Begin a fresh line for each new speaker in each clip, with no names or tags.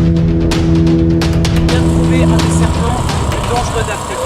Bien trouvé un des serpents le plus dangereux d'Afrique.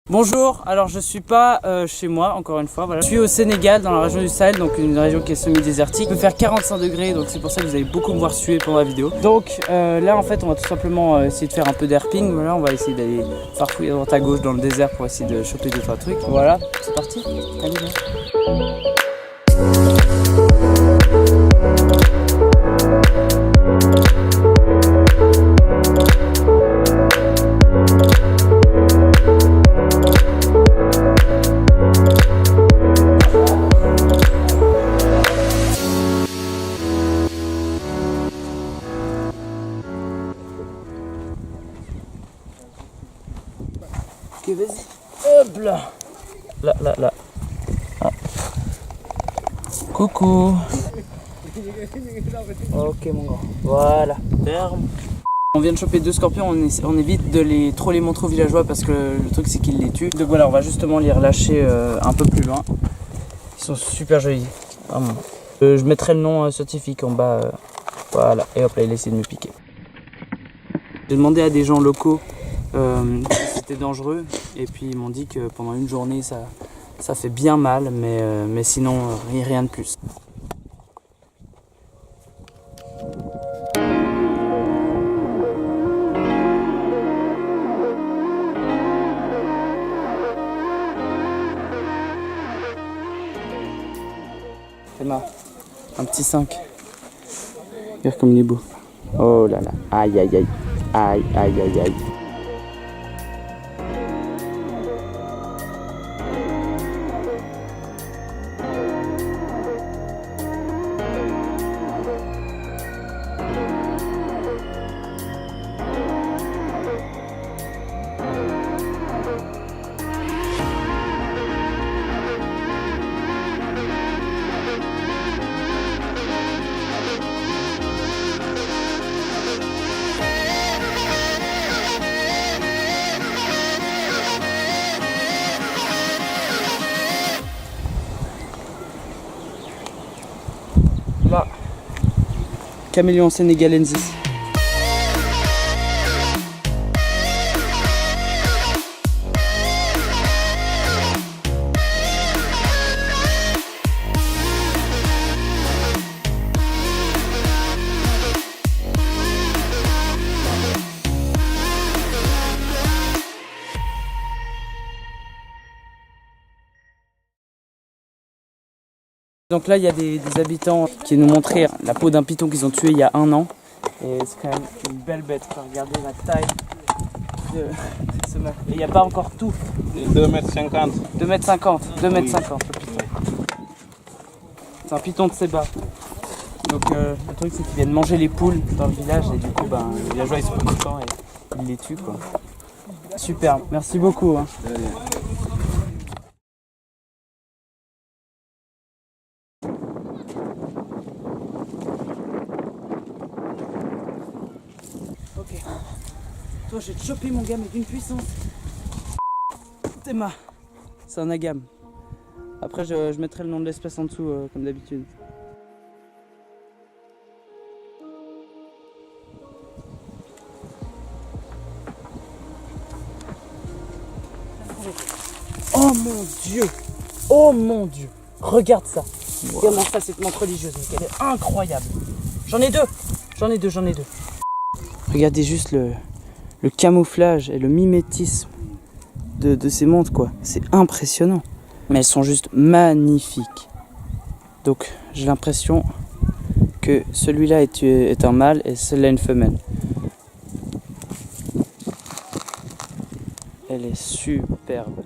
Bonjour, alors je suis pas chez moi encore une fois, voilà. Je suis au Sénégal dans la région du Sahel, donc une région qui est semi-désertique. Il peut faire 45 degrés, donc c'est pour ça que vous allez beaucoup me voir suer pendant la vidéo. Donc là en fait on va tout simplement essayer de faire un peu d'airping, voilà, on va essayer d'aller farfouiller à droite à gauche dans le désert pour essayer de choper 2-3 trucs. Voilà, c'est parti, allez viens. Ok, vas-y. Hop là. Là. Ah. Coucou. Ok mon grand. Voilà. Ferme. On vient de choper 2 scorpions, on évite de trop les montrer aux villageois parce que le truc c'est qu'ils les tuent. Donc voilà, on va justement les relâcher un peu plus loin. Ils sont super jolis. Vraiment. Je mettrai le nom scientifique en bas. Voilà. Et hop là, il essaie de me piquer. J'ai demandé à des gens locaux si c'était dangereux et puis ils m'ont dit que pendant une journée ça fait bien mal mais sinon rien de plus. Emma, un petit 5. Regarde comme il est beau. Oh là là, aïe aïe aïe, aïe aïe aïe aïe. Là, Caméléon sénégalensis. Donc là il y a des habitants qui nous montraient la peau d'un python qu'ils ont tué il y a 1 an. Et c'est quand même une belle bête, regardez la taille de ce mec. Et il n'y a pas encore tout.
2,50 m.
2,50 m le python. C'est un python de Seba. Donc le truc c'est qu'ils viennent manger les poules dans le village et du coup les villageois ils sont contents et ils les tuent quoi. Super, merci beaucoup. Hein. Ok. Toi, je vais te choper mon gars, mais d'une puissance. Théma. C'est un agame. Après, je mettrai le nom de l'espèce en dessous, comme d'habitude. Oh mon Dieu! Oh mon Dieu! Regarde ça! Wow. Regarde ça, cette montre religieuse, mais elle est incroyable! J'en ai deux! Regardez juste le camouflage et le mimétisme de ces montres, quoi. C'est impressionnant. Mais elles sont juste magnifiques. Donc, j'ai l'impression que celui-là est un mâle et celle-là une femelle. Elle est superbe.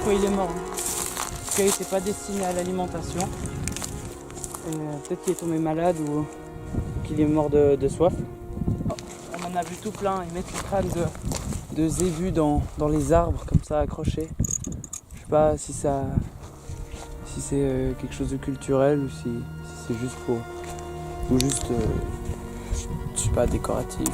pourquoi il est mort. Parce qu'il n'était pas destiné à l'alimentation. Peut-être qu'il est tombé malade ou qu'il est mort de soif. On en a vu tout plein, ils mettent les crânes de zébus dans les arbres comme ça accrochés. Je sais pas si c'est quelque chose de culturel ou si c'est juste ou juste je sais pas, décoratif.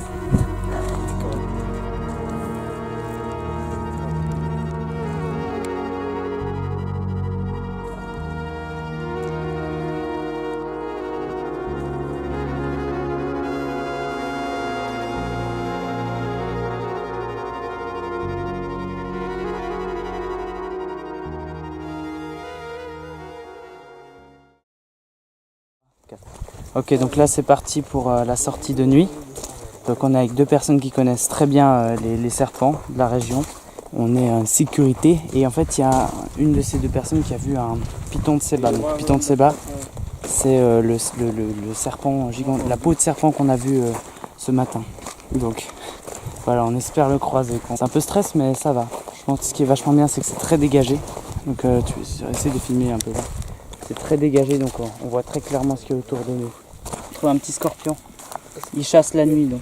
Ok, donc là c'est parti pour la sortie de nuit. Donc on est avec deux personnes qui connaissent très bien les serpents de la région. On est en sécurité et en fait il y a une de ces deux personnes qui a vu un python de Séba. Le python de Séba, c'est le serpent gigant, la peau de serpent qu'on a vu ce matin. Donc voilà, on espère le croiser. C'est un peu stress mais ça va. Je pense que ce qui est vachement bien c'est que c'est très dégagé. Donc tu essaies de filmer un peu là. C'est très dégagé donc on voit très clairement ce qu'il y a autour de nous. On trouve un petit scorpion. Ils chassent la nuit donc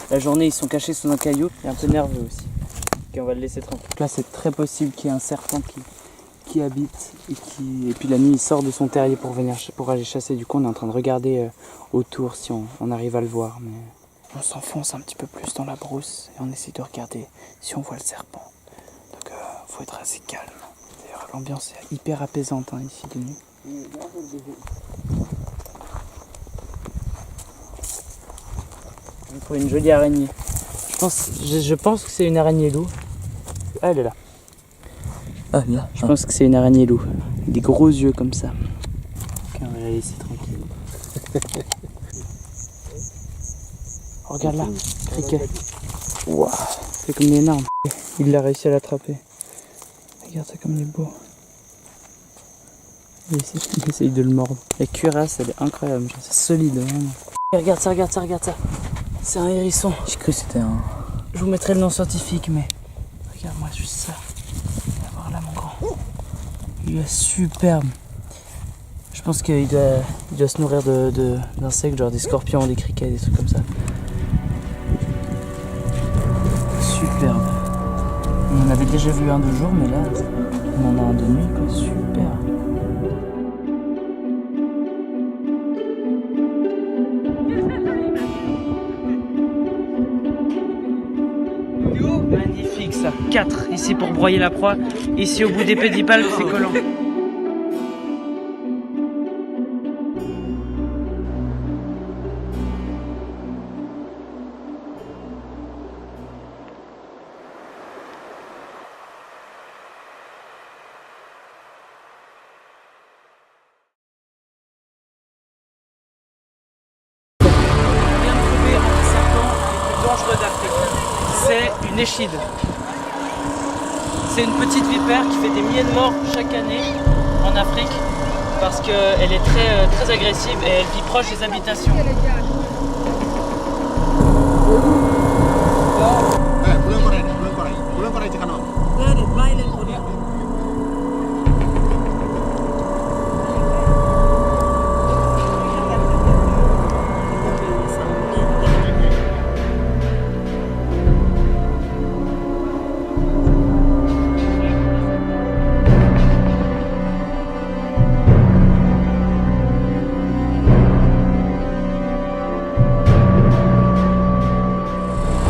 la journée ils sont cachés sous un caillou. Il est un peu nerveux aussi. Ok, on va le laisser tranquille. Là c'est très possible qu'il y ait un serpent qui habite et puis la nuit il sort de son terrier pour aller chasser. Du coup on est en train de regarder autour si on arrive à le voir. Mais on s'enfonce un petit peu plus dans la brousse et on essaie de regarder si on voit le serpent. Donc faut être assez calme. D'ailleurs l'ambiance est hyper apaisante ici de nuit. Pour une jolie araignée. Je pense que c'est une araignée loup. Ah, elle est là. Ah, là. Je pense que c'est une araignée loup. Des gros yeux comme ça. Ok, on va la laisser tranquille. Oh, regarde là, criquet. Waouh, c'est comme énorme. Il a réussi à l'attraper. Regarde ça comme il est beau. Il essaye de le mordre. La cuirasse, elle est incroyable. C'est solide, vraiment. Regarde ça, regarde ça, regarde ça. C'est un hérisson. J'ai cru que c'était un... Je vous mettrai le nom scientifique, mais... Regarde-moi juste ça. Viens voir là, mon grand. Il est superbe. Je pense qu'il doit se nourrir d'insectes, genre des scorpions, des criquets, des trucs comme ça. Superbe. On en avait déjà vu un de jour, mais là, on en a un de nuit, quoi. Super. Magnifique ça, 4 ici pour broyer la proie, ici au bout des pédipalpes c'est collant. On vient de trouver un des serpents les plus dangereux d'Afrique. C'est une échide. C'est une petite vipère qui fait des milliers de morts chaque année en Afrique parce qu'elle est très agressive et elle vit proche des habitations.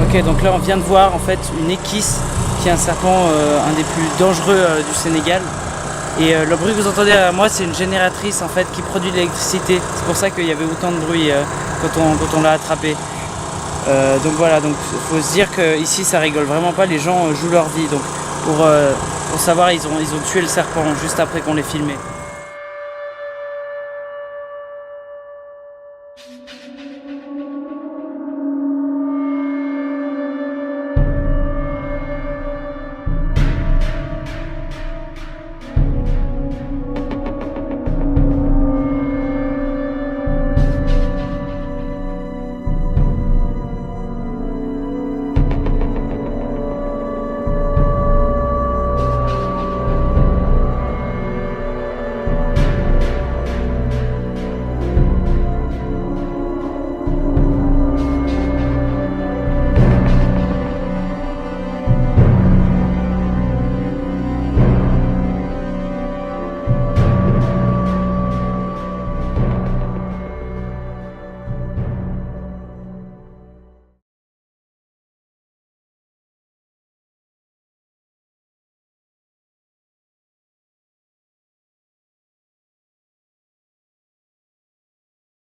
Ok, donc là on vient de voir en fait une équisse qui est un serpent un des plus dangereux du Sénégal. Et le bruit que vous entendez derrière moi c'est une génératrice en fait qui produit de l'électricité. C'est pour ça qu'il y avait autant de bruit quand on l'a attrapé. Donc voilà, donc faut se dire qu'ici ça rigole vraiment pas, les gens jouent leur vie. Donc pour savoir ils ont tué le serpent juste après qu'on l'ait filmé.